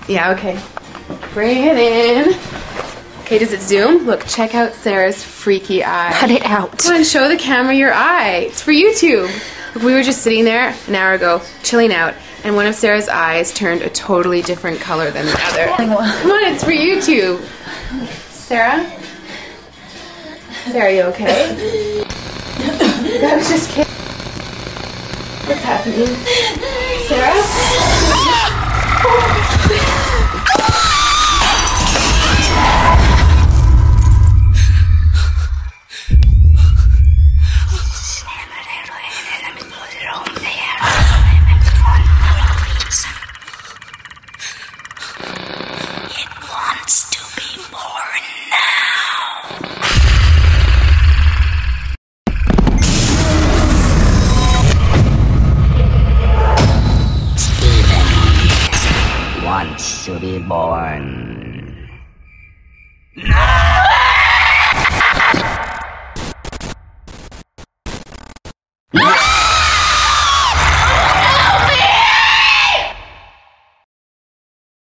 Yeah, okay. Bring it in. Okay, does it zoom? Look, check out Sarah's freaky eye. Cut it out. Come on, show the camera your eye. It's for YouTube. Look, we were just sitting there an hour ago, chilling out, and one of Sarah's eyes turned a totally different color than the other. Come on, it's for YouTube. Sarah? Sarah, you okay? I was just kidding. What's happening? Sarah? It wants to be born now. Steven wants to be born